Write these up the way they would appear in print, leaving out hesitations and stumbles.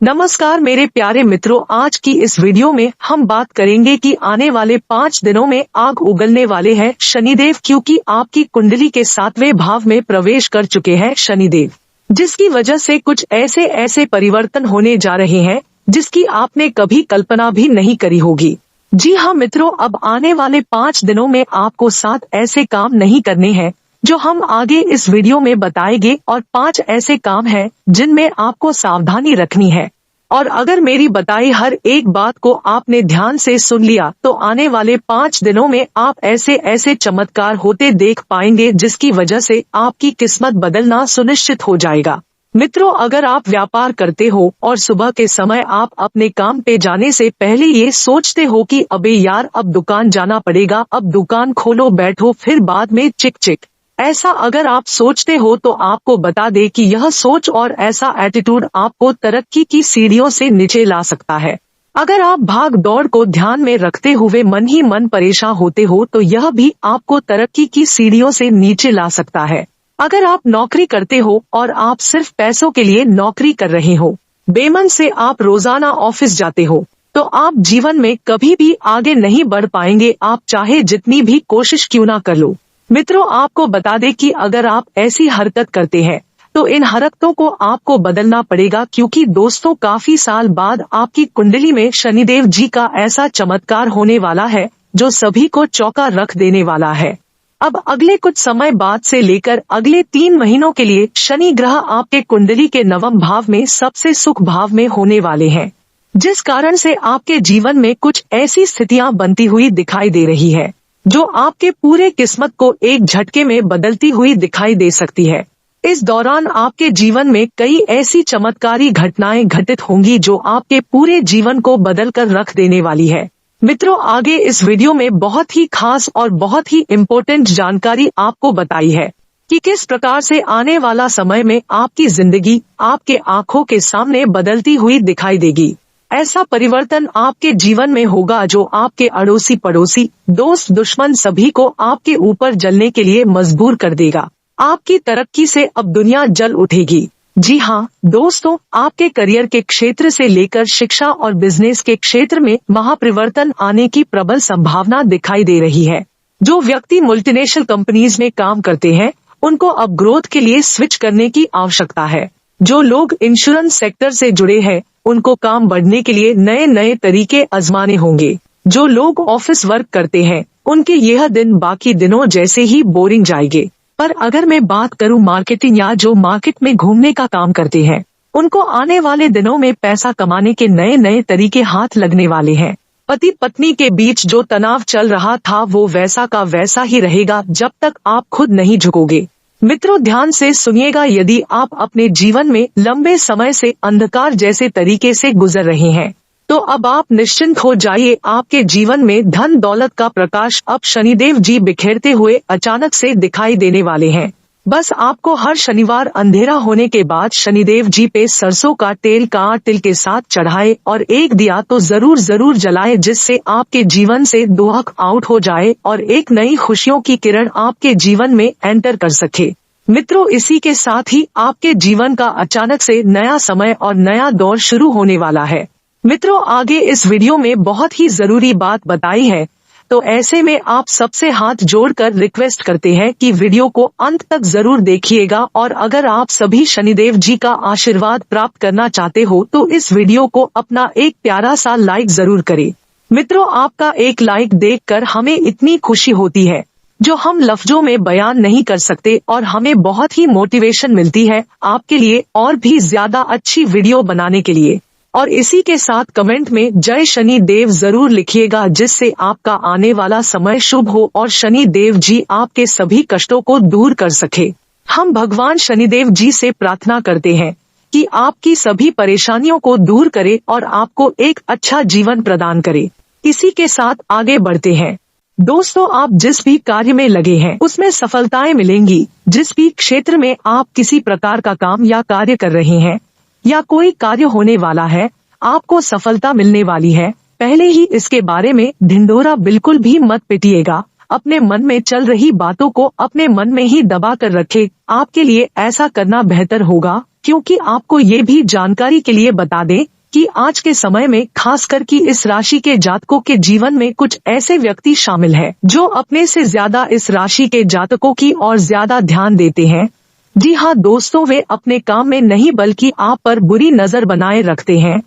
नमस्कार मेरे प्यारे मित्रों, आज की इस वीडियो में हम बात करेंगे कि आने वाले 5 दिनों में आग उगलने वाले हैं शनिदेव, क्योंकि आपकी कुंडली के 7वें भाव में प्रवेश कर चुके हैं शनिदेव, जिसकी वजह से कुछ ऐसे परिवर्तन होने जा रहे हैं जिसकी आपने कभी कल्पना भी नहीं करी होगी। जी हाँ मित्रों, अब आने वाले 5 दिनों में आपको 7 ऐसे काम नहीं करने हैं जो हम आगे इस वीडियो में बताएंगे, और 5 ऐसे काम हैं जिनमें आपको सावधानी रखनी है। और अगर मेरी बताई हर एक बात को आपने ध्यान से सुन लिया तो आने वाले 5 दिनों में आप ऐसे चमत्कार होते देख पाएंगे जिसकी वजह से आपकी किस्मत बदलना सुनिश्चित हो जाएगा। मित्रों, अगर आप व्यापार करते हो और सुबह के समय आप अपने काम पे जाने से पहले ये सोचते हो कि अबे यार अब दुकान जाना पड़ेगा, अब दुकान खोलो बैठो फिर बाद में चिक, ऐसा अगर आप सोचते हो तो आपको बता दे कि यह सोच और ऐसा एटीट्यूड आपको तरक्की की सीढ़ियों से नीचे ला सकता है। अगर आप भाग दौड़ को ध्यान में रखते हुए मन ही मन परेशान होते हो तो यह भी आपको तरक्की की सीढ़ियों से नीचे ला सकता है। अगर आप नौकरी करते हो और आप सिर्फ पैसों के लिए नौकरी कर रहे हो, बेमन से आप रोजाना ऑफिस जाते हो, तो आप जीवन में कभी भी आगे नहीं बढ़ पाएंगे, आप चाहे जितनी भी कोशिश क्यों ना कर लो। मित्रों, आपको बता दें कि अगर आप ऐसी हरकत करते हैं तो इन हरकतों को आपको बदलना पड़ेगा, क्योंकि दोस्तों काफी साल बाद आपकी कुंडली में शनिदेव जी का ऐसा चमत्कार होने वाला है जो सभी को चौंका रख देने वाला है। अब अगले कुछ समय बाद से लेकर अगले 3 महीनों के लिए शनि ग्रह आपके कुंडली के 9वें भाव में सबसे सुख भाव में होने वाले हैं, जिस कारण से आपके जीवन में कुछ ऐसी स्थितियां बनती हुई दिखाई दे रही है जो आपके पूरे किस्मत को एक झटके में बदलती हुई दिखाई दे सकती है। इस दौरान आपके जीवन में कई ऐसी चमत्कारी घटनाएं घटित होंगी जो आपके पूरे जीवन को बदल कर रख देने वाली है। मित्रों, आगे इस वीडियो में बहुत ही खास और बहुत ही इम्पोर्टेंट जानकारी आपको बताई है कि किस प्रकार से आने वाला समय में आपकी जिंदगी आपके आंखों के सामने बदलती हुई दिखाई देगी। ऐसा परिवर्तन आपके जीवन में होगा जो आपके अड़ोसी पड़ोसी, दोस्त, दुश्मन सभी को आपके ऊपर जलने के लिए मजबूर कर देगा। आपकी तरक्की से अब दुनिया जल उठेगी। जी हाँ दोस्तों, आपके करियर के क्षेत्र से लेकर शिक्षा और बिजनेस के क्षेत्र में महापरिवर्तन आने की प्रबल संभावना दिखाई दे रही है। जो व्यक्ति मल्टीनेशनल कंपनीज में काम करते हैं उनको अब ग्रोथ के लिए स्विच करने की आवश्यकता है। जो लोग इंश्योरेंस सेक्टर से जुड़े हैं उनको काम बढ़ने के लिए नए तरीके आजमाने होंगे। जो लोग ऑफिस वर्क करते हैं उनके यह दिन बाकी दिनों जैसे ही बोरिंग जाएंगे। पर अगर मैं बात करूं मार्केटिंग या जो मार्केट में घूमने का काम करते हैं, उनको आने वाले दिनों में पैसा कमाने के नए तरीके हाथ लगने वाले हैं। पति पत्नी के बीच जो तनाव चल रहा था वो वैसा का वैसा ही रहेगा जब तक आप खुद नहीं झुकोगे। मित्रों, ध्यान से सुनिएगा, यदि आप अपने जीवन में लंबे समय से अंधकार जैसे तरीके से गुजर रहे हैं तो अब आप निश्चिंत हो जाइए। आपके जीवन में धन दौलत का प्रकाश अब शनिदेव जी बिखेरते हुए अचानक से दिखाई देने वाले हैं। बस आपको हर शनिवार अंधेरा होने के बाद शनिदेव जी पे सरसों का तेल का तिल के साथ चढ़ाए और एक दिया तो जरूर जलाए, जिससे आपके जीवन से दुख आउट हो जाए और एक नई खुशियों की किरण आपके जीवन में एंटर कर सके। मित्रों, इसी के साथ ही आपके जीवन का अचानक से नया समय और नया दौर शुरू होने वाला है। मित्रों, आगे इस वीडियो में बहुत ही जरूरी बात बताई है, तो ऐसे में आप सबसे हाथ जोड़कर रिक्वेस्ट करते हैं कि वीडियो को अंत तक जरूर देखिएगा, और अगर आप सभी शनिदेव जी का आशीर्वाद प्राप्त करना चाहते हो तो इस वीडियो को अपना एक प्यारा सा लाइक जरूर करें। मित्रों, आपका एक लाइक देखकर हमें इतनी खुशी होती है जो हम लफ्जों में बयान नहीं कर सकते, और हमें बहुत ही मोटिवेशन मिलती है आपके लिए और भी ज्यादा अच्छी वीडियो बनाने के लिए। और इसी के साथ कमेंट में जय शनि देव जरूर लिखिएगा, जिससे आपका आने वाला समय शुभ हो और शनि देव जी आपके सभी कष्टों को दूर कर सके। हम भगवान शनिदेव जी से प्रार्थना करते हैं कि आपकी सभी परेशानियों को दूर करे और आपको एक अच्छा जीवन प्रदान करे। इसी के साथ आगे बढ़ते हैं। दोस्तों, आप जिस भी कार्य में लगे हैं उसमें सफलताएं मिलेंगी। जिस भी क्षेत्र में आप किसी प्रकार का काम या कार्य कर रहे हैं या कोई कार्य होने वाला है, आपको सफलता मिलने वाली है। पहले ही इसके बारे में ढिंढोरा बिल्कुल भी मत पिटिएगा। अपने मन में चल रही बातों को अपने मन में ही दबा कर रखे। आपके लिए ऐसा करना बेहतर होगा, क्योंकि आपको ये भी जानकारी के लिए बता दें कि आज के समय में खासकर कि इस राशि के जातकों के जीवन में कुछ ऐसे व्यक्ति शामिल हैं जो अपने से ज्यादा इस राशि के जातकों की ओर ज्यादा ध्यान देते हैं। जी हाँ दोस्तों, वे अपने काम में नहीं बल्कि आप पर बुरी नजर बनाए रखते हैं।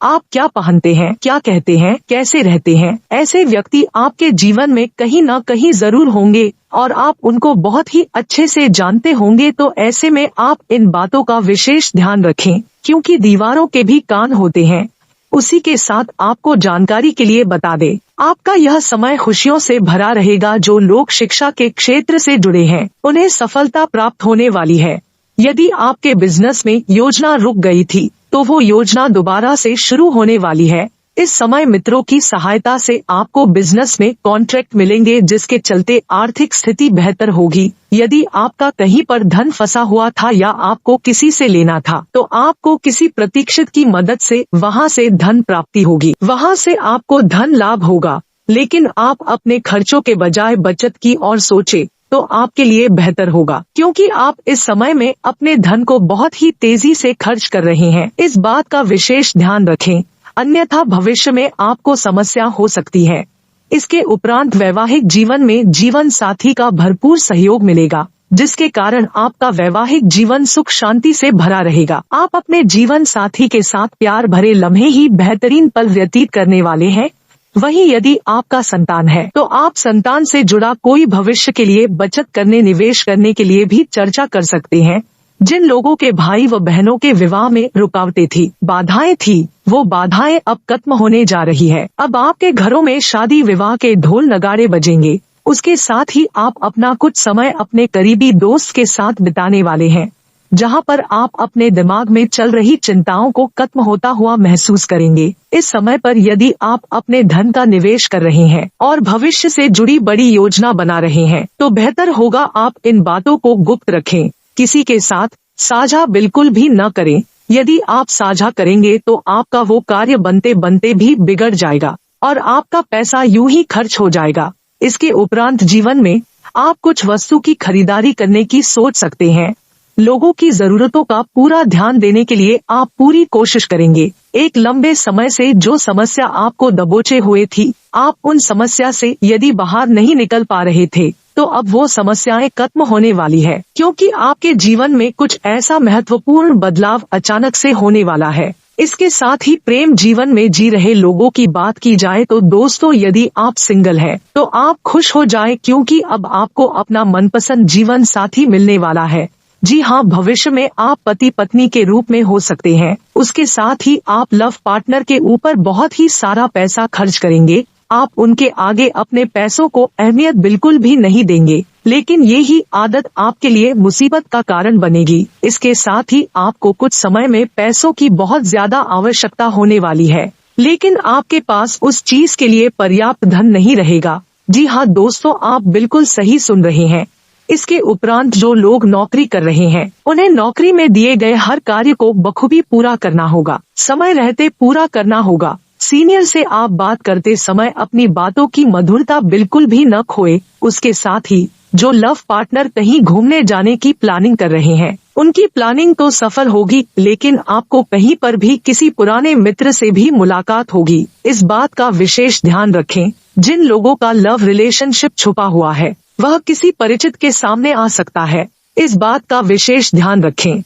आप क्या पहनते हैं, क्या कहते हैं, कैसे रहते हैं, ऐसे व्यक्ति आपके जीवन में कहीं न कहीं जरूर होंगे और आप उनको बहुत ही अच्छे से जानते होंगे। तो ऐसे में आप इन बातों का विशेष ध्यान रखें, क्योंकि दीवारों के भी कान होते हैं। उसी के साथ आपको जानकारी के लिए बता दें, आपका यह समय खुशियों से भरा रहेगा। जो लोग शिक्षा के क्षेत्र से जुड़े हैं उन्हें सफलता प्राप्त होने वाली है। यदि आपके बिजनेस में योजना रुक गई थी तो वो योजना दोबारा से शुरू होने वाली है। इस समय मित्रों की सहायता से आपको बिजनेस में कॉन्ट्रैक्ट मिलेंगे, जिसके चलते आर्थिक स्थिति बेहतर होगी। यदि आपका कहीं पर धन फंसा हुआ था या आपको किसी से लेना था तो आपको किसी प्रतीक्षित की मदद से वहां से धन प्राप्ति होगी, वहां से आपको धन लाभ होगा। लेकिन आप अपने खर्चों के बजाय बचत की ओर सोचे तो आपके लिए बेहतर होगा, क्योंकि आप इस समय में अपने धन को बहुत ही तेजी से खर्च कर रहे हैं। इस बात का विशेष ध्यान रखें, अन्यथा भविष्य में आपको समस्या हो सकती है। इसके उपरांत वैवाहिक जीवन में जीवन साथी का भरपूर सहयोग मिलेगा, जिसके कारण आपका वैवाहिक जीवन सुख शांति से भरा रहेगा। आप अपने जीवन साथी के साथ प्यार भरे लम्हे ही बेहतरीन पल व्यतीत करने वाले हैं। वहीं यदि आपका संतान है तो आप संतान से जुड़ा कोई भविष्य के लिए बचत करने, निवेश करने के लिए भी चर्चा कर सकते हैं। जिन लोगों के भाई व बहनों के विवाह में रुकावटें थी, बाधाएं थी, वो बाधाएं अब खत्म होने जा रही है। अब आपके घरों में शादी विवाह के ढोल नगाड़े बजेंगे। उसके साथ ही आप अपना कुछ समय अपने करीबी दोस्त के साथ बिताने वाले हैं, जहां पर आप अपने दिमाग में चल रही चिंताओं को खत्म होता हुआ महसूस करेंगे। इस समय पर यदि आप अपने धन का निवेश कर रहे हैं और भविष्य से जुड़ी बड़ी योजना बना रहे हैं तो बेहतर होगा आप इन बातों को गुप्त रखें, किसी के साथ साझा बिल्कुल भी न करें। यदि आप साझा करेंगे तो आपका वो कार्य बनते बनते भी बिगड़ जाएगा और आपका पैसा यूं ही खर्च हो जाएगा। इसके उपरांत जीवन में आप कुछ वस्तु की खरीदारी करने की सोच सकते हैं। लोगों की जरूरतों का पूरा ध्यान देने के लिए आप पूरी कोशिश करेंगे। एक लंबे समय से जो समस्या आपको दबोचे हुए थी, आप उन समस्या से यदि बाहर नहीं निकल पा रहे थे तो अब वो समस्याएं खत्म होने वाली है, क्योंकि आपके जीवन में कुछ ऐसा महत्वपूर्ण बदलाव अचानक से होने वाला है। इसके साथ ही प्रेम जीवन में जी रहे लोगों की बात की जाए तो दोस्तों, यदि आप सिंगल हैं तो आप खुश हो जाएं, क्योंकि अब आपको अपना मनपसंद जीवन साथी मिलने वाला है। जी हाँ, भविष्य में आप पति पत्नी के रूप में हो सकते हैं। उसके साथ ही आप लव पार्टनर के ऊपर बहुत ही सारा पैसा खर्च करेंगे। आप उनके आगे अपने पैसों को अहमियत बिल्कुल भी नहीं देंगे, लेकिन ये ही आदत आपके लिए मुसीबत का कारण बनेगी। इसके साथ ही आपको कुछ समय में पैसों की बहुत ज्यादा आवश्यकता होने वाली है, लेकिन आपके पास उस चीज के लिए पर्याप्त धन नहीं रहेगा। जी हाँ दोस्तों, आप बिल्कुल सही सुन रहे हैं। इसके उपरांत जो लोग नौकरी कर रहे हैं उन्हें नौकरी में दिए गए हर कार्य को बखूबी पूरा करना होगा, समय रहते पूरा करना होगा। सीनियर से आप बात करते समय अपनी बातों की मधुरता बिल्कुल भी न खोए। उसके साथ ही जो लव पार्टनर कहीं घूमने जाने की प्लानिंग कर रहे हैं, उनकी प्लानिंग तो सफल होगी, लेकिन आपको कहीं पर भी किसी पुराने मित्र से भी मुलाकात होगी। इस बात का विशेष ध्यान रखें। जिन लोगों का लव रिलेशनशिप छुपा हुआ है वह किसी परिचित के सामने आ सकता है। इस बात का विशेष ध्यान रखें।